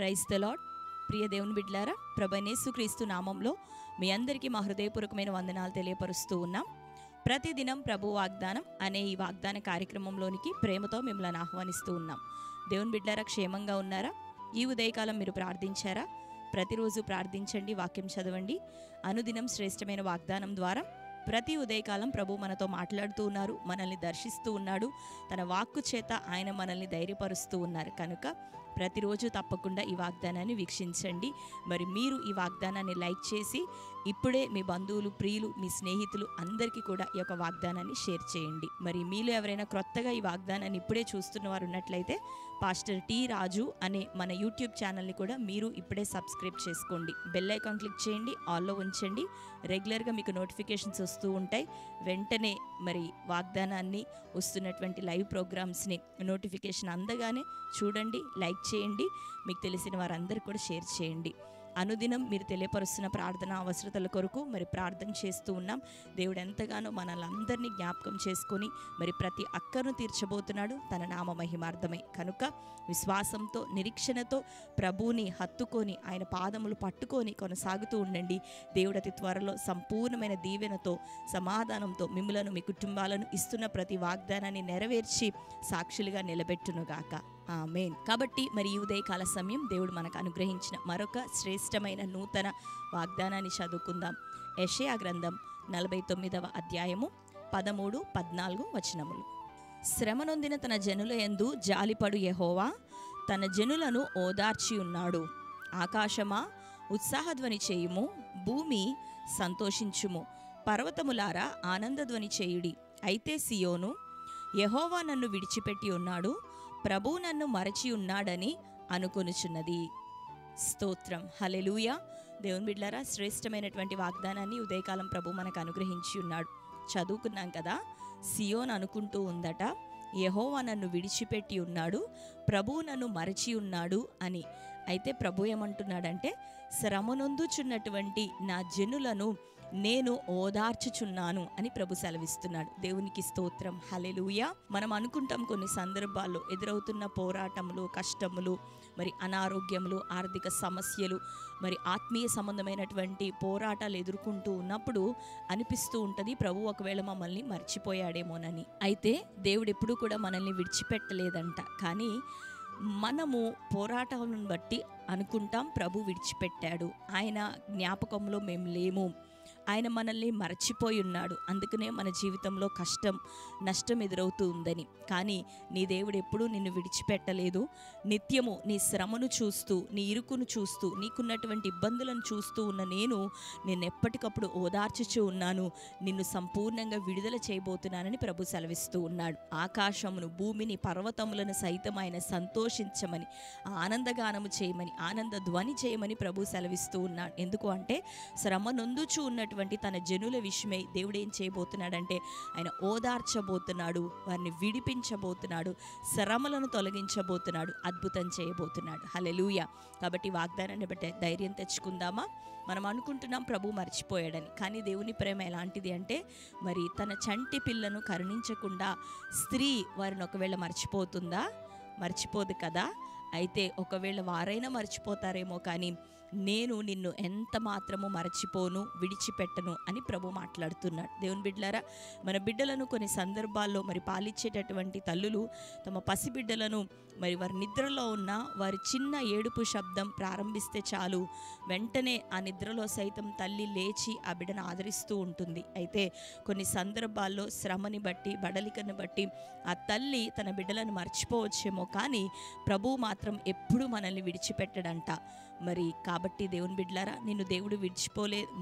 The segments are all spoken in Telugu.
Praise the lord. ప్రియ దేవుని బిడ్డలారా, ప్రభువైన యేసుక్రీస్తు నామంలో మీ అందరికీ మా హృదయపూర్వకమైన వందనాలు తెలియపరుస్తూ ఉన్నాం. ప్రతిదినం ప్రభు వాగ్దానం అనే ఈ వాగ్దాన కార్యక్రమంలోనికి ప్రేమతో మిమ్మల్ని ఆహ్వానిస్తూ ఉన్నాం. దేవుని బిడ్డలారా, క్షేమంగా ఉన్నారా? ఈ ఉదయకాలం మీరు ప్రార్థించారా? ప్రతిరోజు ప్రార్థించండి, వాక్యం చదవండి. అనుదినం శ్రేష్టమైన వాగ్దానం ద్వారా ప్రతి ఉదయకాలం ప్రభు మనతో మాట్లాడుతూ ఉన్నారు, మనల్ని దర్శిస్తూ ఉన్నాడు. తన వాక్కు చేత ఆయన మనల్ని ధైర్యపరుస్తూ ఉన్నారు. కనుక ప్రతిరోజు తప్పకుండా ఈ వాగ్దానాన్ని వీక్షించండి. మరి మీరు ఈ వాగ్దానాన్ని లైక్ చేసి ఇప్పుడే మీ బంధువులు, ప్రియులు, మీ స్నేహితులు అందరికీ కూడా ఈ యొక్క వాగ్దానాన్ని షేర్ చేయండి. మరి మీలో ఎవరైనా క్రొత్తగా ఈ వాగ్దానాన్ని ఇప్పుడే చూస్తున్న వారు ఉన్నట్లయితే పాస్టర్ టి రాజు అనే మన యూట్యూబ్ ఛానల్ని కూడా మీరు ఇప్పుడే సబ్స్క్రైబ్ చేసుకోండి. బెల్ ఐకాన్ క్లిక్ చేయండి, ఆల్లో ఉంచండి. రెగ్యులర్గా మీకు నోటిఫికేషన్స్ వస్తూ ఉంటాయి. వెంటనే మరి వాగ్దానాన్ని, వస్తున్నటువంటి లైవ్ ప్రోగ్రామ్స్ని నోటిఫికేషన్ అందగానే చూడండి, లైక్ చేయండి. మీకు తెలిసిన వారందరూ కూడా షేర్ చేయండి. అనుదినం మీరు తెలియపరుస్తున్న ప్రార్థన అవసరతల కొరకు మరి ప్రార్థన చేస్తూ ఉన్నాం. దేవుడు ఎంతగానో మనల్ని అందరినీ జ్ఞాపకం చేసుకొని మరి ప్రతి అక్కను తీర్చబోతున్నాడు తన నామ మహిమార్థమై. కనుక విశ్వాసంతో, నిరీక్షణతో ప్రభువుని హత్తుకొని ఆయన పాదములు పట్టుకొని కొనసాగుతూ ఉండండి. దేవుడు అతి త్వరలో సంపూర్ణమైన దీవెనతో, సమాధానంతో మిమ్ములను, మీ కుటుంబాలను ఇస్తున్న ప్రతి వాగ్దానాన్ని నెరవేర్చి సాక్షులుగా నిలబెట్టునుగాక. ఆమేన్. కాబట్టి మరి ఈ ఉదయకాల సమయం దేవుడు మనకు అనుగ్రహించిన మరొక శ్రేష్టమైన నూతన వాగ్దానాన్ని చదువుకుందాం. యెషయా గ్రంథం 49వ అధ్యాయము 13, 14 వచనములు. శ్రమనొందిన తన జనుల యందు జాలిపడు యెహోవా తన జనులను ఓదార్చి ఉన్నాడు. ఆకాశమా ఉత్సాహధ్వని చేయుము, భూమి సంతోషించుము, పర్వతములారా ఆనందధ్వని చేయుడి. అయితే సియోను, యెహోవా నన్ను విడిచిపెట్టి ఉన్నాడు, ప్రభువు నన్ను మరచి ఉన్నాడని అనుకొనుచున్నది. స్తోత్రం, హల్లెలూయా. దేవుని బిడ్డలారా, శ్రేష్టమైనటువంటి వాగ్దానాన్ని ఉదయకాలం ప్రభు మనకు అనుగ్రహించి ఉన్నాడు. చదువుకున్నాం కదా, సియోన్ అనుకుంటూ ఉందట, యెహోవా నన్ను విడిచిపెట్టి ఉన్నాడు, ప్రభువు నన్ను మరచి ఉన్నాడు అని. అయితే ప్రభు ఏమంటున్నాడంటే, శ్రమనొందుచున్నటువంటి నా జనులను నేను ఓదార్చుచున్నాను అని ప్రభు సెలవిస్తున్నాడు. దేవునికి స్తోత్రం, హల్లెలూయా. మనం అనుకుంటాం కొన్ని సందర్భాల్లో ఎదురవుతున్న పోరాటములు, కష్టములు, మరి అనారోగ్యములు, ఆర్థిక సమస్యలు, మరి ఆత్మీయ సంబంధమైనటువంటి పోరాటాలు ఎదుర్కొంటూ ఉన్నప్పుడు అనిపిస్తూ ఉంటుంది, ప్రభు ఒకవేళ మమ్మల్ని మర్చిపోయాడేమోనని. అయితే దేవుడు ఎప్పుడూ కూడా మనల్ని విడిచిపెట్టలేదంట. కానీ మనము పోరాటాలను బట్టి అనుకుంటాం ప్రభు విడిచిపెట్టాడు, ఆయన జ్ఞాపకంలో మేము లేము, ఆయన మనల్ని మరచిపోయి ఉన్నాడు, అందుకనే మన జీవితంలో కష్టం, నష్టం ఎదురవుతూ ఉందని. కానీ నీ దేవుడు ఎప్పుడూ నిన్ను విడిచిపెట్టలేదు. నిత్యము నీ శ్రమను చూస్తూ, నీ ఇరుకును చూస్తూ, నీకున్నటువంటి ఇబ్బందులను చూస్తూ ఉన్న నేను నిన్ను ఎప్పటికప్పుడు ఓదార్చుచూ ఉన్నాను, నిన్ను సంపూర్ణంగా విడుదల చేయబోతున్నానని ప్రభు సెలవిస్తూ ఉన్నాడు. ఆకాశమును, భూమిని, పర్వతములను సైతం ఆయన సంతోషించమని, ఆనందగానము చేయమని, ఆనంద ధ్వని చేయమని ప్రభు సెలవిస్తూ ఉన్నాడు. ఎందుకు అంటే శ్రమ నొందుచూ ఉన్నటువంటి తన జనుల విషయమై దేవుడు ఏం చేయబోతున్నాడంటే ఆయన ఓదార్చబోతున్నాడు, వారిని విడిపించబోతున్నాడు, శ్రమలను తొలగించబోతున్నాడు, అద్భుతం చేయబోతున్నాడు. హల్లెలూయా. కాబట్టి వాగ్దానాన్ని బట్టి ధైర్యం తెచ్చుకుందామా? మనం అనుకుంటున్నాం ప్రభు మర్చిపోయాడని, కానీ దేవుని ప్రేమ ఎలాంటిది అంటే, మరి తన చంటి పిల్లను కరుణించకుండా స్త్రీ వారిని ఒకవేళ మర్చిపోతుందా? మర్చిపోదు కదా. అయితే ఒకవేళ వారైనా మర్చిపోతారేమో, కానీ నేను నిన్ను ఎంత మాత్రము మరచిపోను, విడిచిపెట్టను అని ప్రభు మాట్లాడుతున్నాడు. దేవుని బిడ్డలారా, మన బిడ్డలను కొన్ని సందర్భాల్లో మరి పాలిచ్చేటటువంటి తల్లులు తమ పసిబిడ్డలను మరి వారి నిద్రలో ఉన్న వారి చిన్న ఏడుపు శబ్దం ప్రారంభిస్తే చాలు, వెంటనే ఆ నిద్రలో సైతం తల్లి లేచి ఆ బిడ్డను ఆదరిస్తూ ఉంటుంది. అయితే కొన్ని సందర్భాల్లో శ్రమని బట్టి, బడలికను బట్టి ఆ తల్లి తన బిడ్డలను మర్చిపోవచ్చేమో, కానీ ప్రభు మాత్రం ఎప్పుడూ మనల్ని విడిచిపెట్టడంట. మరి కాబట్టి దేవుని బిడ్డలారా, నిన్ను దేవుడు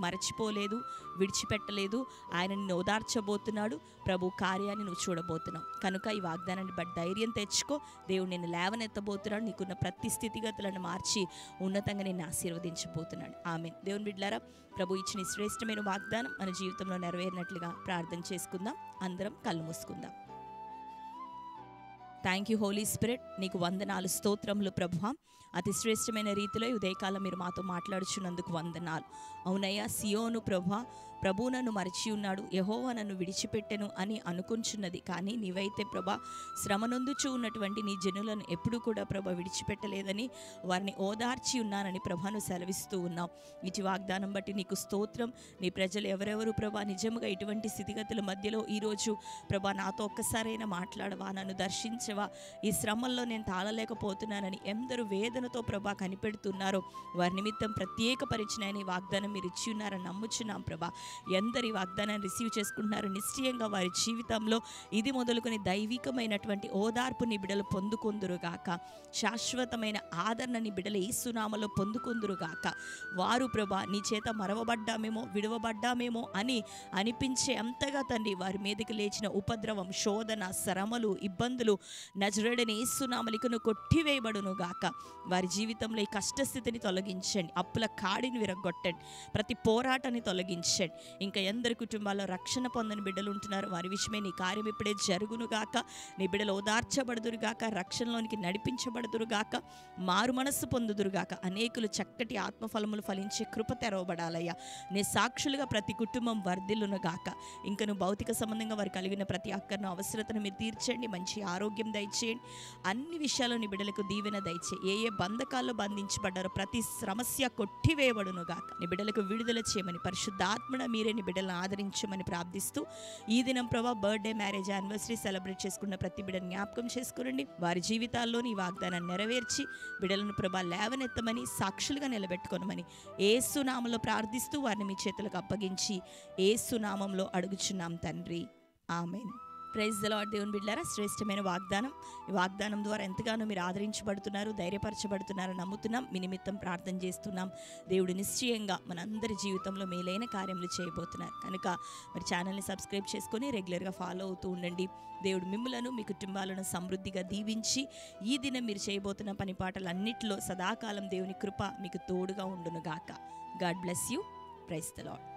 మరచిపోలేదు, విడిచిపెట్టలేదు. ఆయన నిన్ను ఓదార్చబోతున్నాడు. ప్రభు కార్యాన్ని నువ్వు చూడబోతున్నావు. కనుక ఈ వాగ్దానాన్ని బట్టి ధైర్యం తెచ్చుకో. దేవుడు నిన్ను లేవనెత్తబోతున్నాడు. నీకున్న ప్రతి స్థితిగతులను మార్చి ఉన్నతంగా నిన్ను ఆశీర్వదించబోతున్నాడు. ఆమేన్. దేవుని బిడ్డలారా, ప్రభు ఇచ్చిన శ్రేష్టమైన వాగ్దానం మన జీవితంలో నెరవేరినట్లుగా ప్రార్థన చేసుకుందాం. అందరం కళ్ళు మూసుకుందాం. థ్యాంక్ యూ హోలీ స్పిరిట్, నీకు వందనాలు, స్తోత్రములు ప్రభువా. అతి శ్రేష్టమైన రీతిలో ఉదయకాలం మీరు మాతో మాట్లాడుచున్నందుకు వందనాలు. అవునయ్యా, సియోను ప్రభువా ప్రభు నన్ను మరచి ఉన్నాడు, యెహోవా నన్ను విడిచిపెట్టెను అని అనుకుంటున్నది. కానీ నీవైతే ప్రభా శ్రమనొందుచూ ఉన్నటువంటి నీ జనులను ఎప్పుడు కూడా ప్రభా విడిచిపెట్టలేదని, వారిని ఓదార్చి ఉన్నానని ప్రభాను సెలవిస్తూ ఉన్నావు. ఇటు వాగ్దానం బట్టి నీకు స్తోత్రం. నీ ప్రజలు ఎవరెవరు ప్రభా నిజముగా ఇటువంటి స్థితిగతుల మధ్యలో ఈరోజు ప్రభా నాతో ఒక్కసారైనా మాట్లాడవా, నన్ను దర్శించవా, ఈ శ్రమల్లో నేను తాళలేకపోతున్నానని ఎందరు వేదనతో ప్రభా కనిపెడుతున్నారో వారి నిమిత్తం ప్రత్యేకపరిచిన వాగ్దానం మీరు ఇచ్చి ఉన్నారని నమ్ముచున్నాం ప్రభా. ఎందరి వాగ్దానాన్ని రిసీవ్ చేసుకుంటున్నారు, నిశ్చయంగా వారి జీవితంలో ఇది మొదలుకొని దైవికమైనటువంటి ఓదార్పు నీ బిడ్డలు పొందుకొందురుగాక. శాశ్వతమైన ఆదరణ నీ బిడ్డలు యేసునామములో పొందుకొందురుగాక. వారు ప్రభా నీ చేత మరవబడ్డామేమో, విడవబడ్డామేమో అని అనిపించే అంతగా తండ్రి వారి మీదకి లేచిన ఉపద్రవం, శోధన, శ్రమలు, ఇబ్బందులు నజరేయుడైన యేసునామములో కొట్టివేయబడును గాక. వారి జీవితంలో ఈ కష్టస్థితిని తొలగించండి, అప్పుల కాడిని విరగొట్టండి, ప్రతి పోరాటాన్ని తొలగించండి. ఇంకా ఎందరి కుటుంబాల్లో రక్షణ పొందని బిడ్డలు ఉంటున్నారు, వారి విషయమే నీ కార్యం ఇప్పుడే జరుగునుగాక. నీ బిడ్డలు ఓదార్చబడుదురుగాక, రక్షణలోనికి నడిపించబడుదురుగాక, మారు మనస్సు పొందుదురుగాక. అనేకులు చక్కటి ఆత్మఫలములు ఫలించే కృప తెరవబడాలయ్యా. నీ సాక్షులుగా ప్రతి కుటుంబం వర్ధిల్లునుగాక. ఇంకా నువ్వు భౌతిక సంబంధంగా వారు కలిగిన ప్రతి అక్కర్ను అవసరతను మీరు తీర్చండి, మంచి ఆరోగ్యం దయచేయండి. అన్ని విషయాల్లో నీ బిడ్డలకు దీవెన దయచే. ఏ ఏ బంధకాల్లో బంధించబడ్డారో ప్రతి సమస్య కొట్టివేయబడునుగాక. నీ బిడ్డలకు విడుదల చేయమని, పరిశుద్ధాత్మన మీరే నీ బిడ్డలను ఆదరించమని ప్రార్థిస్తూ ఈ దినం ప్రభా బర్త్డే, మ్యారేజ్, యానివర్సరీ సెలబ్రేట్ చేసుకున్న ప్రతి బిడ్డను జ్ఞాపకం చేసుకునండి. వారి జీవితాల్లో నీ వాగ్దానాన్ని నెరవేర్చి బిడ్డలను ప్రభా లేవనెత్తమని, సాక్షులుగా నిలబెట్టుకొనమని యేసు నామములో ప్రార్థిస్తూ వారిని మీ చేతులకు అప్పగించి యేసు నామములో అడుగుచున్నాం తండ్రి, ఆమేన్. Praise the lord. దేవుని బిడ్డలారా, శ్రేష్టమైన వాగ్దానం. ఈ వాగ్దానం ద్వారా ఎంతగానో మీరు ఆదరించబడుతున్నారు, ధైర్యపరచబడుతున్నారు నమ్ముతున్నాం. మీ నిమిత్తం ప్రార్థన చేస్తున్నాం. దేవుడు నిశ్చయంగా మనందరి జీవితంలో మేలైన కార్యములు చేయబోతున్నారు కనుక మరి ఛానల్ని సబ్స్క్రైబ్ చేసుకొని రెగ్యులర్గా ఫాలో అవుతూ ఉండండి. దేవుడు మిమ్మలను, మీ కుటుంబాలను సమృద్ధిగా దీవించి ఈ దినం మీరు చేయబోతున్న పని పాటలన్నిటిలో సదాకాలం దేవుని కృప మీకు తోడుగా ఉండునుగాక. God bless you. Praise the lord.